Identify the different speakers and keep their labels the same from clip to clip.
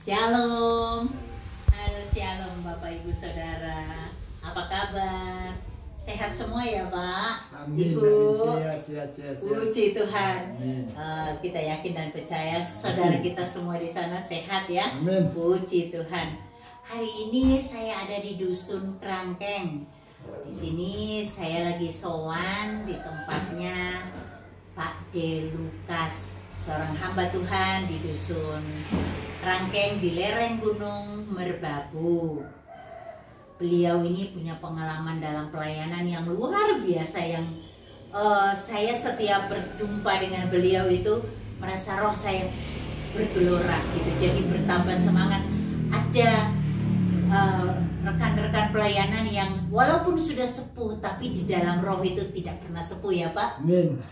Speaker 1: Shalom, halo shalom Bapak Ibu Saudara, apa kabar? Sehat semua ya Pak?
Speaker 2: Amin,
Speaker 1: Ibu,
Speaker 2: amin. Sehat.
Speaker 1: puji Tuhan.
Speaker 2: Amin.
Speaker 1: Kita yakin dan percaya saudara kita semua di sana sehat ya.
Speaker 2: Amin.
Speaker 1: Puji Tuhan. Hari ini saya ada di Dusun Kerangkeng. Di sini saya lagi sowan di tempatnya Pak De Lukas, seorang hamba Tuhan di Dusun Kerangkeng di lereng Gunung Merbabu. Beliau ini punya pengalaman dalam pelayanan yang luar biasa, yang saya setiap berjumpa dengan beliau itu merasa roh saya bergelora gitu, jadi bertambah semangat. Ada rekan-rekan pelayanan yang walaupun sudah sepuh tapi di dalam roh itu tidak pernah sepuh ya Pak.
Speaker 2: Amin.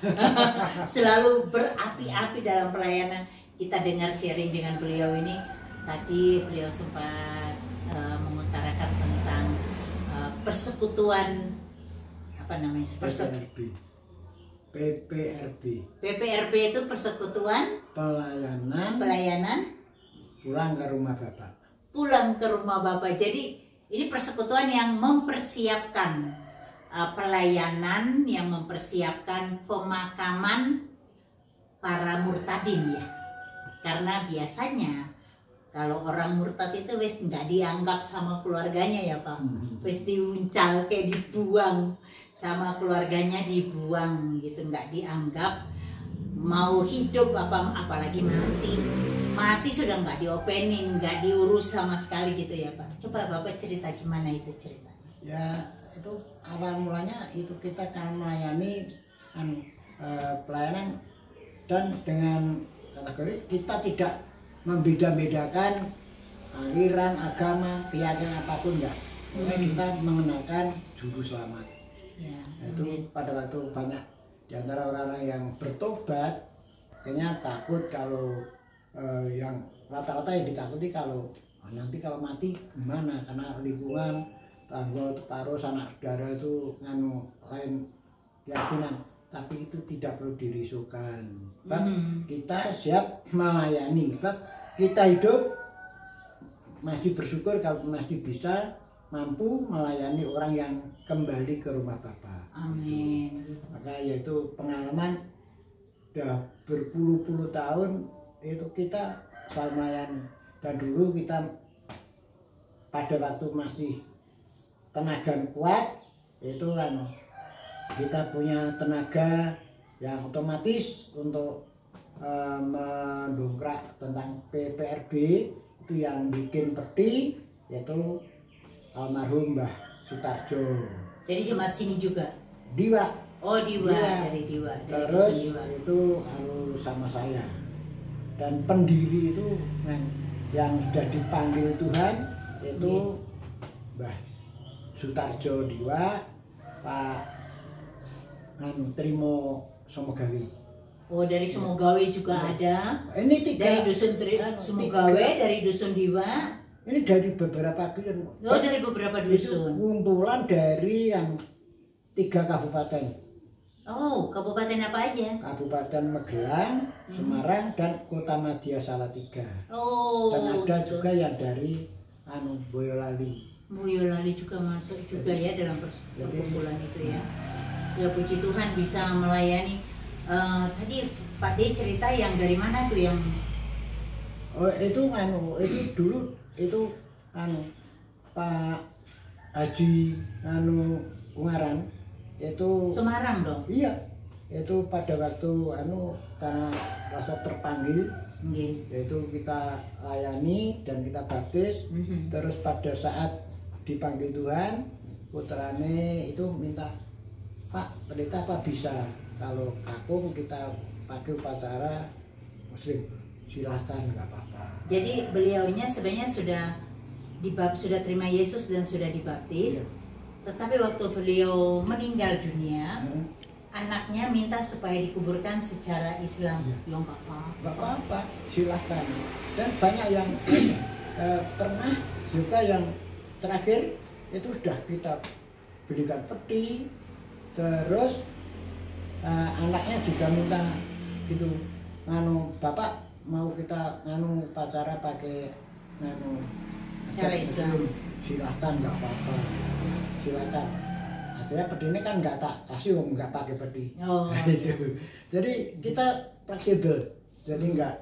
Speaker 1: Selalu berapi-api dalam pelayanan. Kita dengar sharing dengan beliau ini. Tadi beliau sempat mengutarakan tentang persekutuan apa namanya? PPRB itu persekutuan pelayanan
Speaker 2: pulang ke rumah Bapak.
Speaker 1: Pulang ke rumah Bapak. Jadi ini persekutuan yang mempersiapkan pelayanan, yang mempersiapkan pemakaman para murtadin ya. Karena biasanya kalau orang murtad itu wis nggak dianggap sama keluarganya ya Pak. Wis diuncal, kayak dibuang sama keluarganya, dibuang gitu, nggak dianggap. Mau hidup apalagi mati sudah nggak diopenin, nggak diurus sama sekali gitu ya Pak. Coba Bapak cerita gimana itu ceritanya.
Speaker 2: Ya itu awal mulanya itu kita kan melayani pelayanan, dan dengan kategori kita tidak membeda-bedakan aliran, agama, keyakinan apapun enggak. Kita mengenalkan juru selamat.
Speaker 1: Ya,
Speaker 2: itu pada waktu banyak di antara orang-orang yang bertobat kayaknya takut kalau yang rata-rata yang ditakuti kalau nanti kalau mati gimana, karena lingkungan, tangga, paruh, sanak saudara itu lain keyakinan. Tapi itu tidak perlu dirisaukan. Kita siap melayani. Kita hidup masih bersyukur kalau masih bisa mampu melayani orang yang kembali ke rumah Bapa.
Speaker 1: Amin.
Speaker 2: Gitu. Maka yaitu pengalaman udah berpuluh-puluh tahun itu kita selalu melayani. Dan dulu kita pada waktu masih tenaga kuat itu kan kita punya tenaga yang otomatis untuk mendongkrak tentang PPRB itu yang bikin peti yaitu almarhum Mbah Sutarjo.
Speaker 1: Jadi jemaat sini juga?
Speaker 2: Diwa.
Speaker 1: Oh Diwa. Dari Diwa.
Speaker 2: Terus
Speaker 1: Diwa.
Speaker 2: itu harus sama saya. Dan pendiri itu yang sudah dipanggil Tuhan itu Mbah Sutarjo Diwa, Pak Trimo Somogawe.
Speaker 1: Oh dari Somogawe juga ada.
Speaker 2: Ini tiga
Speaker 1: dari dusun Somogawe, dari dusun Diwa.
Speaker 2: Ini dari beberapa dusun.
Speaker 1: Oh dari beberapa dusun.
Speaker 2: Itu kumpulan dari yang 3 kabupaten.
Speaker 1: Oh kabupaten apa aja?
Speaker 2: Kabupaten Magelang, Semarang, dan Kota Madya Salatiga.
Speaker 1: Oh.
Speaker 2: Dan ada
Speaker 1: gitu.
Speaker 2: juga yang dari Boyolali.
Speaker 1: Boyolali juga masuk juga ya dalam perkumpulan itu ya. Ya puji Tuhan bisa melayani. Tadi Pak D cerita yang dari mana tuh yang?
Speaker 2: Oh itu itu dulu itu Pak Haji Ungaran itu
Speaker 1: Semarang dong.
Speaker 2: Iya, itu pada waktu karena rasa terpanggil, yaitu kita layani dan kita baptis. Terus pada saat dipanggil Tuhan, putrane itu minta, Pak pendeta apa bisa kalau kakung kita pakai upacara muslim, silahkan nggak apa-apa.
Speaker 1: Jadi beliaunya sebenarnya sudah terima Yesus dan sudah dibaptis. Iya. Tetapi waktu beliau meninggal dunia, anaknya minta supaya dikuburkan secara Islam. Ya nggak
Speaker 2: apa-apa, silahkan. Dan banyak yang pernah juga yang terakhir itu sudah kita belikan peti. Terus anaknya juga minta gitu, Bapak mau kita pacara pakai nganu
Speaker 1: Cara
Speaker 2: adat
Speaker 1: Islam.
Speaker 2: Muslim, silakan nggak apa-apa, silakan. Akhirnya pedi ini kan nggak tak kasih, nggak pakai pedi.
Speaker 1: Oh,
Speaker 2: Itu. Jadi kita fleksibel, jadi nggak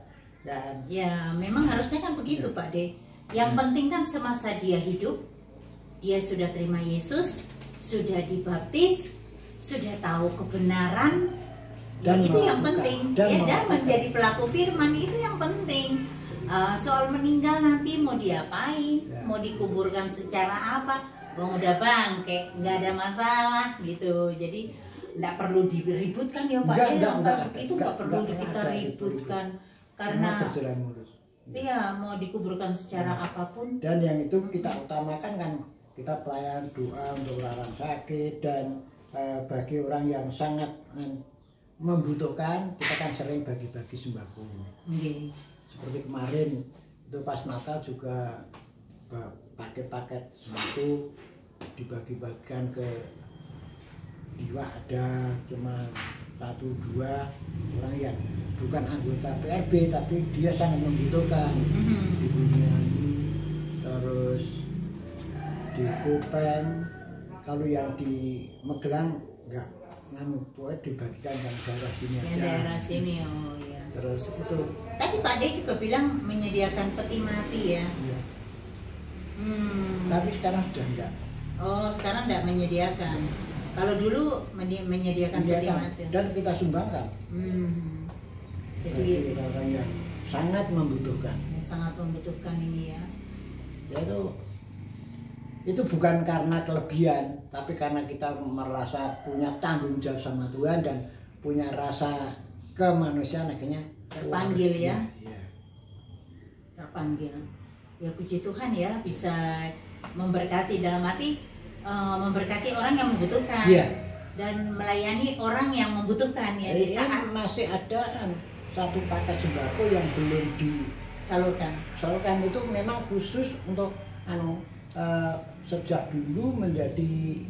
Speaker 1: ya memang harusnya kan begitu Pak De. Yang penting kan semasa dia hidup, dia sudah terima Yesus, sudah dibaptis, sudah tahu kebenaran,
Speaker 2: Dan
Speaker 1: ya, itu yang
Speaker 2: melakukan.
Speaker 1: penting.
Speaker 2: Dan
Speaker 1: Dan
Speaker 2: melakukan.
Speaker 1: menjadi pelaku firman itu yang penting. Soal meninggal nanti mau diapain,
Speaker 2: Ya.
Speaker 1: mau dikuburkan secara apa, bang udah bangke, nggak ada masalah gitu. Jadi nggak perlu diributkan ya Pak. Itu nggak perlu kita ributkan karena
Speaker 2: Semua berjalan mulus.
Speaker 1: iya mau dikuburkan secara apapun.
Speaker 2: Dan yang itu kita utamakan kan kita pelayanan doa untuk orang sakit dan bagi orang yang sangat membutuhkan, kita kan sering bagi-bagi sembako.
Speaker 1: Okay.
Speaker 2: Seperti kemarin itu pas Natal juga pakai paket sembako dibagi-bagikan ke Iwa, ada cuma 1-2 orang yang bukan anggota PRB tapi dia sangat membutuhkan. Di Bumiayu, terus di Kupeng, kalau yang di Magelang enggak, pokoknya dibagikan yang daerah sini
Speaker 1: Yang
Speaker 2: aja.
Speaker 1: daerah sini, oh iya.
Speaker 2: Terus itu
Speaker 1: Tadi Pak De juga bilang menyediakan peti mati ya.
Speaker 2: ya.
Speaker 1: Hmm.
Speaker 2: Tapi sekarang sudah enggak.
Speaker 1: Oh sekarang tidak menyediakan. Kalau dulu menyediakan peti mati.
Speaker 2: Dan kita sumbangkan.
Speaker 1: Hmm.
Speaker 2: Bagi
Speaker 1: Jadi
Speaker 2: orang yang sangat membutuhkan.
Speaker 1: sangat membutuhkan ini ya.
Speaker 2: Ya itu bukan karena kelebihan, tapi karena kita merasa punya tanggung jawab sama Tuhan dan punya rasa kemanusiaan, akhirnya
Speaker 1: Terpanggil ya.
Speaker 2: Iya.
Speaker 1: Terpanggil. Ya puji Tuhan ya bisa memberkati dalam arti memberkati orang yang membutuhkan.
Speaker 2: Iya.
Speaker 1: Dan melayani orang yang membutuhkan ya di
Speaker 2: Ini
Speaker 1: saat
Speaker 2: masih ada satu paket sembako yang belum
Speaker 1: salurkan.
Speaker 2: disalurkan, itu memang khusus untuk sejak dulu menjadi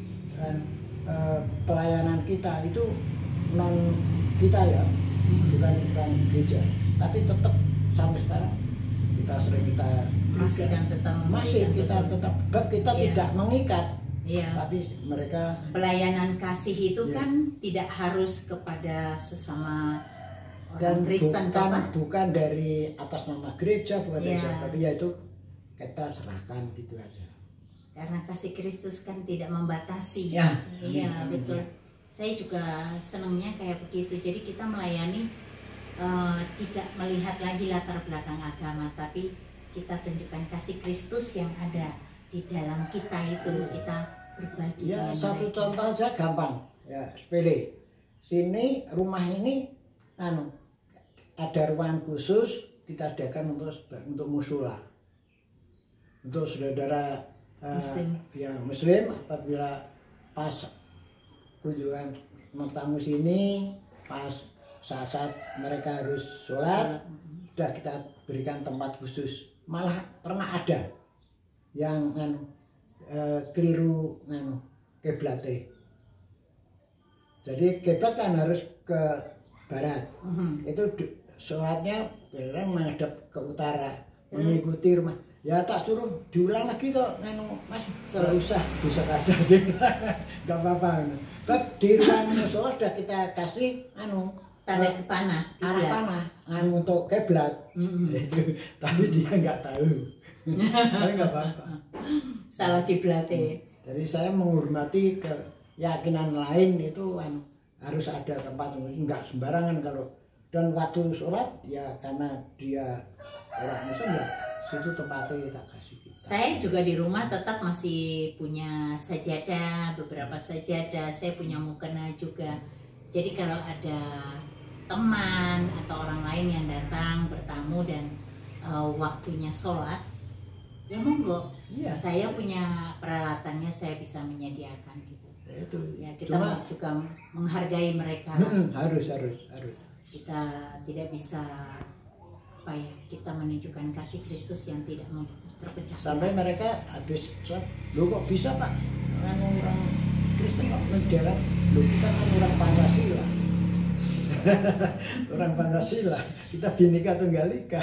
Speaker 2: pelayanan kita itu non kita ya, bukan gereja, tapi tetap sampai sekarang kita sering
Speaker 1: Masih kan tetap
Speaker 2: masih
Speaker 1: memberikan
Speaker 2: kita
Speaker 1: betul.
Speaker 2: tetap kita
Speaker 1: Iya.
Speaker 2: tidak mengikat,
Speaker 1: Iya.
Speaker 2: tapi mereka
Speaker 1: Pelayanan kasih itu
Speaker 2: Iya.
Speaker 1: kan tidak harus kepada sesama
Speaker 2: dan
Speaker 1: orang Kristen toh, Pak?
Speaker 2: bukan dari atas nama gereja, bukan dari
Speaker 1: Iya.
Speaker 2: siapa, tapi ya itu kita serahkan gitu aja.
Speaker 1: Karena kasih Kristus kan tidak membatasi.
Speaker 2: Ya,
Speaker 1: Iya,
Speaker 2: amin,
Speaker 1: betul.
Speaker 2: ya.
Speaker 1: Saya juga senangnya kayak begitu. Jadi kita melayani tidak melihat lagi latar belakang agama, tapi kita tunjukkan kasih Kristus yang ada di dalam kita itu. Kita berbagi.
Speaker 2: Ya
Speaker 1: dengan
Speaker 2: satu
Speaker 1: mereka.
Speaker 2: contoh aja gampang, ya sepele. Sini rumah ini ada ruangan khusus kita sediakan untuk musyola, untuk saudara
Speaker 1: Muslim.
Speaker 2: yang Muslim apabila pas kunjungan tamu sini, pas saat mereka harus sholat, sudah kita berikan tempat khusus. Malah pernah ada yang keliru kiblatnya. Jadi kiblat kan harus ke barat. Itu sholatnya orang menghadap ke utara, mengikuti rumah. Ya tak suruh diulang lagi kok, Mas. Nggak usah, besok aja. Nggak apa-apa. Tapi di ruang sholat sudah kita kasih
Speaker 1: Tanda ke panah.
Speaker 2: arah panah untuk kiblat. Itu, tapi dia nggak tahu. Tapi nggak apa-apa.
Speaker 1: Salah kiblatnya.
Speaker 2: Jadi saya menghormati keyakinan lain itu harus ada tempat, nggak sembarangan kalau. Dan waktu sholat ya karena dia orang Muslim ya situ tempatnya tak kasih kita.
Speaker 1: Saya juga di rumah tetap masih punya sajadah, beberapa sajadah. Saya punya mukena juga. Jadi kalau ada teman atau orang lain yang datang bertamu dan waktunya sholat, ya monggo.
Speaker 2: Iya.
Speaker 1: Saya punya peralatannya, saya bisa menyediakan gitu.
Speaker 2: Ya, itu.
Speaker 1: Ya kita
Speaker 2: Cuma
Speaker 1: juga menghargai mereka.
Speaker 2: harus.
Speaker 1: Kita tidak bisa apa ya, kita menunjukkan kasih Kristus yang tidak terpecah.
Speaker 2: Sampai mereka habis sholat, lo kok bisa Pak? Orang Kristen kok mendarat? Lo kita kan orang Pancasila. Orang Pancasila, kita Bhinneka Tunggal Ika.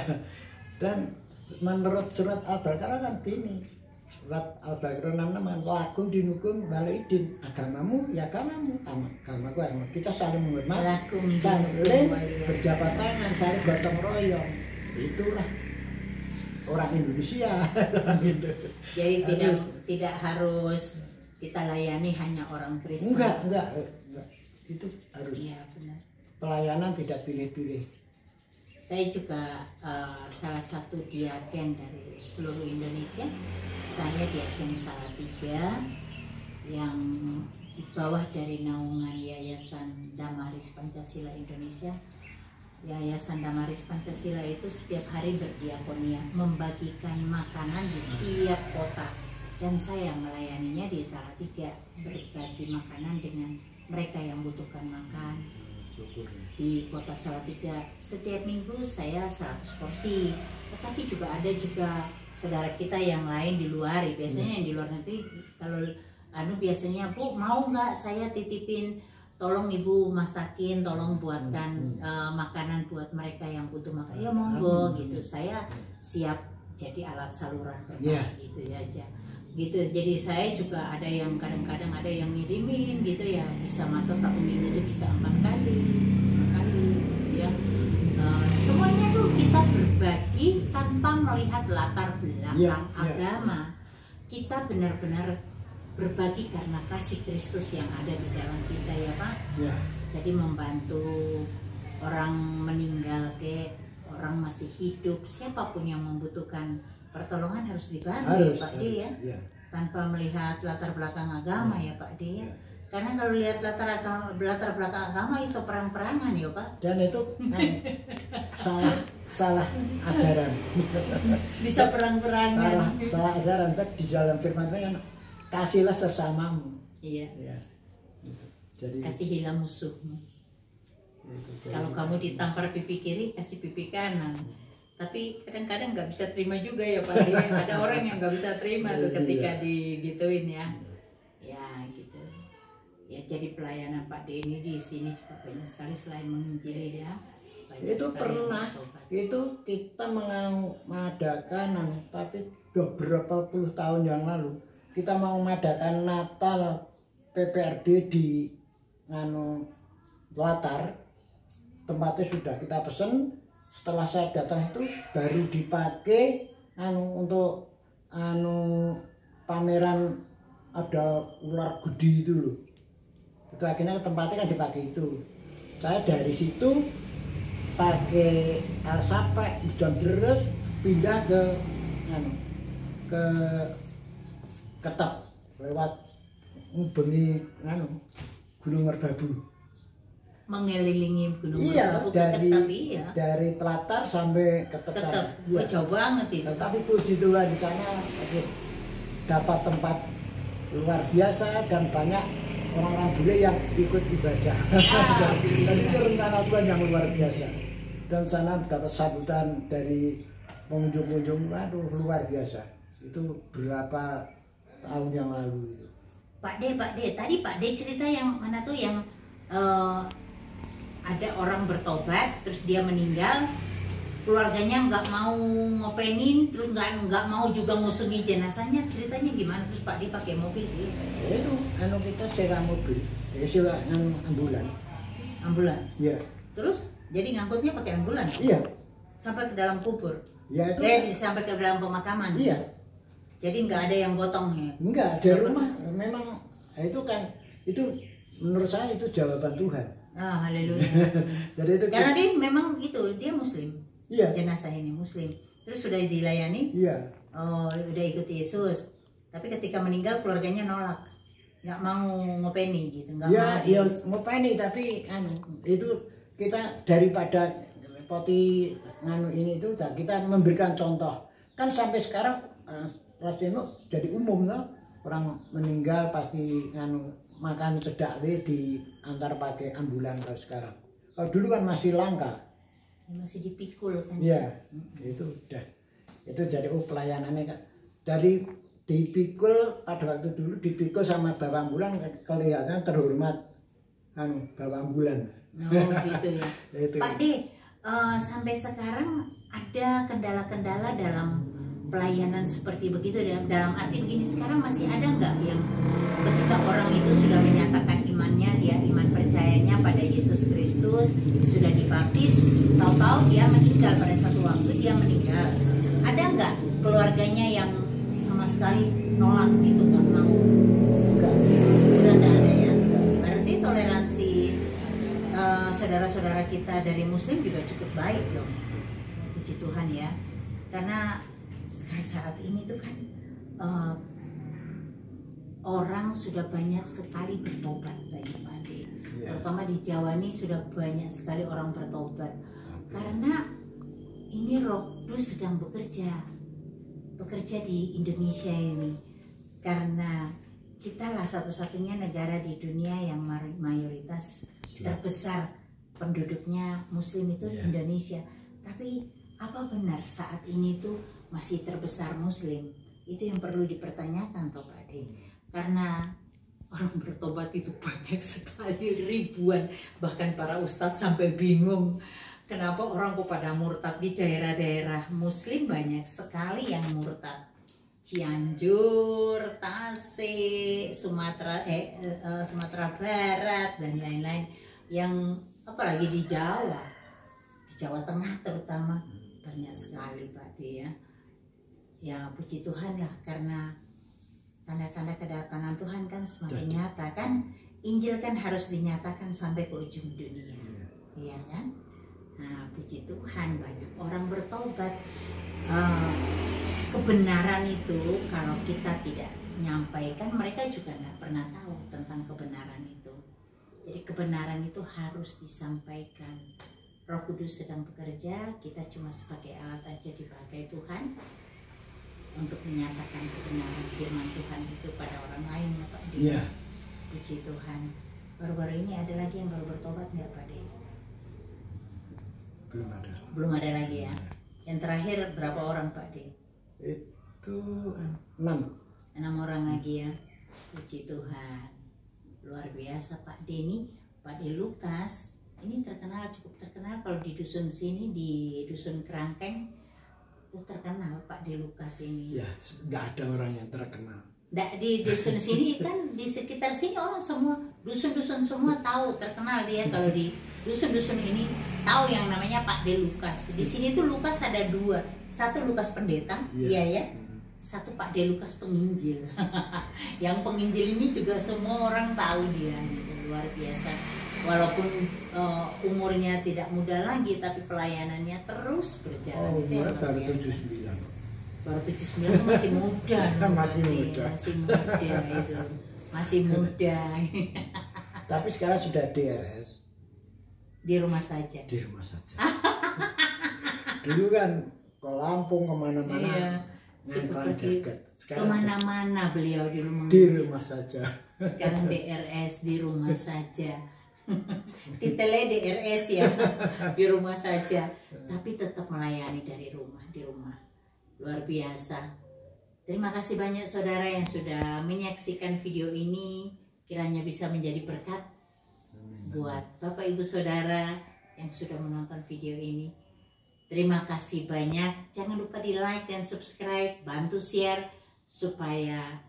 Speaker 2: Dan menurut surat Al-Baqarah kan gini, surat Al-Baqarah 66 kan, lakum dinukum waliidin, agamamu ya agamamu, agamaku agama. Kita saling menghormati,
Speaker 1: Lakum
Speaker 2: saling
Speaker 1: dinukum waliyadin.
Speaker 2: berjabat tangan, saling gotong royong. Itulah orang Indonesia. Gitu.
Speaker 1: Jadi tidak harus kita layani hanya orang Kristen.
Speaker 2: Enggak. Itu harus
Speaker 1: Iya, benar.
Speaker 2: pelayanan tidak pilih-pilih.
Speaker 1: Saya juga salah satu diaken dari seluruh Indonesia. Saya diaken Salatiga yang di bawah dari naungan Yayasan Damaris Pancasila Indonesia. Yayasan Damaris Pancasila itu setiap hari berdiakonia, membagikan makanan di tiap kota. Dan saya melayaninya di Salatiga, berbagi makanan dengan mereka yang butuhkan makan. Di kota Salatiga setiap minggu saya 100 porsi, tetapi juga ada saudara kita yang lain di luar. Biasanya yang di luar negeri kalau biasanya, Bu mau nggak saya titipin, tolong ibu masakin, tolong buatkan makanan buat mereka yang butuh makan, ya monggo gitu. Saya siap jadi alat saluran berkah gitu ya aja gitu. Jadi saya juga ada yang kadang-kadang ada yang ngirimin gitu ya, bisa masa 1 minggu itu bisa 4 kali ya. Semuanya tuh kita berbagi tanpa melihat latar belakang agama. Kita benar-benar berbagi karena kasih Kristus yang ada di dalam kita ya Pak. Jadi membantu orang meninggal, orang masih hidup, siapapun yang membutuhkan pertolongan harus dibantu ya Pak D ya. Tanpa melihat latar belakang agama ya Pak D ya. Karena kalau lihat latar belakang agama iso perang-perangan ya Pak. Dan itu salah ajaran. Bisa perang-perangan. Salah ajaran. Tapi di dalam firman Tuhan kan kasihlah sesamamu. Iya. Gitu. Jadi kasihilah musuhmu. Kalau kamu ditampar pipi kiri, kasih pipi kanan. Tapi kadang-kadang nggak bisa terima juga ya Pak D. Ada orang yang nggak bisa terima tuh ketika digituin ya. Ya gitu. Ya jadi pelayanan Pak D ini di sini juga banyak sekali selain menginjili ya. Itu pernah, itu kita mengadakan, tapi beberapa puluh tahun yang lalu kita mau mengadakan Natal PPRD di Latar. Tempatnya sudah kita pesen. Setelah saya datang itu baru dipakai untuk pameran, ada ular gede itu loh. Itu akhirnya tempatnya kan dipakai itu. Saya dari situ pakai sampai hujan deras pindah ke Ketep lewat ngubengi Gunung Merbabu. Mengelilingi Gunung Merbabu dari Telatar sampai ke Ketep. Ya. Jauh banget itu. Tapi puji Tuhan di sana dapat tempat luar biasa dan banyak orang-orang bule yang ikut ibadah. Dan itu rencana Tuhan yang luar biasa. Dan sana dapat sambutan dari pengunjung-pengunjung, waduh luar biasa. Itu berapa tahun yang lalu itu. Pak D, tadi Pak D cerita yang mana tuh yang ada orang bertobat terus dia meninggal, keluarganya nggak mau ngopenin, terus nggak mau juga ngusungi jenazahnya, ceritanya gimana? Terus Pak D pakai mobil gitu. Itu kita sewa mobil, sewa ambulan. Iya. Terus jadi ngangkutnya pakai ambulan? Iya. Sampai ke dalam kubur? Iya itu. Sampai ke dalam pemakaman? Iya. Jadi nggak ada yang gotong ya? Enggak, dari rumah memang itu menurut saya itu jawaban Tuhan. Ah, haleluya. Jadi itu karena dia memang dia Muslim. Iya. Jenazah ini Muslim. Terus sudah dilayani? Iya. Oh, udah ikut Yesus. Tapi ketika meninggal keluarganya nolak, nggak mau ngopeni gitu, nggak mau. Iya, ngopeni tapi itu kita daripada poti ini itu kita memberikan contoh. Kan sampai sekarang jadi umum loh, orang meninggal pasti makan sedakwe di antar pakai ambulan kalau sekarang. Kalau dulu kan masih langka. Masih dipikul kan. Iya. Itu udah. Itu jadi pelayanannya kan. Dari dipikul pada waktu dulu dipikul sama bawa ambulan kelihatan terhormat bawa ambulan. Oh gitu ya. Itu. Pak D, sampai sekarang ada kendala-kendala dalam pelayanan seperti begitu, dalam arti begini, sekarang masih ada nggak yang ketika orang itu sudah menyatakan imannya, dia iman percayanya pada Yesus Kristus, sudah dibaptis, tahu-tahu dia meninggal, pada satu waktu dia meninggal, ada nggak keluarganya yang sama sekali nolak itu, nggak mau?
Speaker 2: Enggak.
Speaker 1: Sudah nggak ada ya. Berarti toleransi saudara-saudara kita dari Muslim juga cukup baik dong, puji Tuhan ya. Karena saat ini tuh kan orang sudah banyak sekali bertobat lagi Pak Ade. Terutama di Jawa ini sudah banyak sekali orang bertobat. Karena ini Roh Kudus sedang bekerja di Indonesia ini. Karena kita lah satu-satunya negara di dunia yang mayoritas terbesar penduduknya Muslim itu Indonesia. Tapi apa benar saat ini tuh masih terbesar Muslim? Itu yang perlu dipertanyakan toh Pak Ade. Karena orang bertobat itu banyak sekali, ribuan. Bahkan para ustadz sampai bingung kenapa orang kok pada murtad. Di daerah-daerah Muslim banyak sekali yang murtad. Cianjur, Tasik, Sumatera Barat dan lain-lain. Yang apalagi di Jawa Tengah terutama banyak sekali Pak Ade ya. Ya puji Tuhan lah, karena tanda-tanda kedatangan Tuhan kan semakin nyata kan. Injil kan harus dinyatakan sampai ke ujung dunia, iya kan? Nah puji Tuhan banyak orang bertobat. Kebenaran itu kalau kita tidak menyampaikan, mereka juga nggak pernah tahu tentang kebenaran itu. Jadi kebenaran itu harus disampaikan. Roh Kudus sedang bekerja, kita cuma sebagai alat aja dipakai Tuhan untuk menyatakan kebenaran firman Tuhan itu pada orang lain ya Pak Ade. Iya. Puji Tuhan. Baru-baru ini ada lagi yang baru bertobat nggak Pak Ade?
Speaker 2: Belum ada.
Speaker 1: Belum ada lagi ya. Yang terakhir berapa orang Pak Ade?
Speaker 2: Itu 6
Speaker 1: orang lagi ya. Puji Tuhan. Luar biasa Pak Ade nih. Pak Ade Lukas ini cukup terkenal kalau di dusun sini, di dusun Kerangkeng itu terkenal Pak Ade Lukas ini.
Speaker 2: Ya, nggak ada orang yang terkenal.
Speaker 1: Di dusun sini kan, di sekitar sini orang semua, dusun-dusun semua tahu, terkenal dia. Kalau di dusun-dusun ini tahu yang namanya Pak Ade Lukas. Di sini tuh Lukas ada 2, satu Lukas pendeta, iya ya, satu Pak Ade Lukas penginjil. Yang penginjil ini juga semua orang tahu dia, gitu. Luar biasa. Walaupun umurnya tidak muda lagi, tapi pelayanannya terus berjalan.
Speaker 2: Oh, umurnya baru 79.
Speaker 1: Baru 79 masih muda.
Speaker 2: Masih muda.
Speaker 1: Masih muda itu. Masih muda.
Speaker 2: Tapi sekarang sudah DRS.
Speaker 1: Di rumah saja.
Speaker 2: Di rumah saja. Dulu kan ke Lampung kemana-mana.
Speaker 1: Seperti kemana-mana beliau di rumah.
Speaker 2: Di rumah saja.
Speaker 1: Sekarang DRS, di rumah saja. Titelnya DRS ya, di rumah saja, tapi tetap melayani dari rumah, di rumah. Luar biasa. Terima kasih banyak saudara yang sudah menyaksikan video ini. Kiranya bisa menjadi berkat buat Bapak Ibu Saudara yang sudah menonton video ini. Terima kasih banyak. Jangan lupa di like dan subscribe, bantu share supaya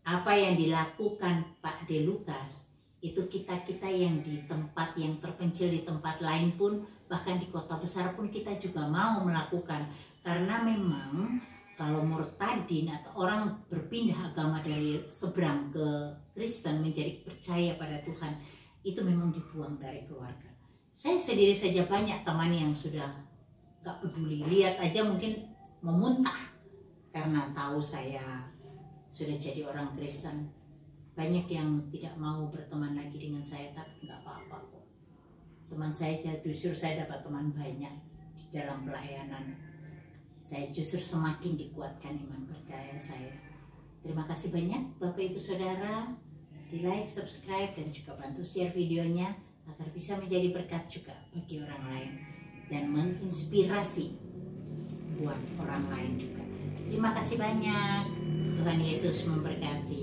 Speaker 1: apa yang dilakukan Pak Ade Lukas itu kita yang di tempat yang terpencil, di tempat lain pun, bahkan di kota besar pun kita juga mau melakukan. Karena memang kalau murtadin atau orang berpindah agama dari seberang ke Kristen menjadi percaya pada Tuhan, itu memang dibuang dari keluarga. Saya sendiri saja banyak teman yang sudah gak peduli, lihat aja mungkin memuntah karena tahu saya sudah jadi orang Kristen. Banyak yang tidak mau berteman lagi dengan saya, tapi nggak apa-apa kok. Teman saya justru saya dapat teman banyak di dalam pelayanan. Saya justru semakin dikuatkan iman percaya saya. Terima kasih banyak Bapak Ibu Saudara. Di like, subscribe, dan juga bantu share videonya agar bisa menjadi berkat juga bagi orang lain dan menginspirasi buat orang lain juga. Terima kasih banyak. Tuhan Yesus memberkati.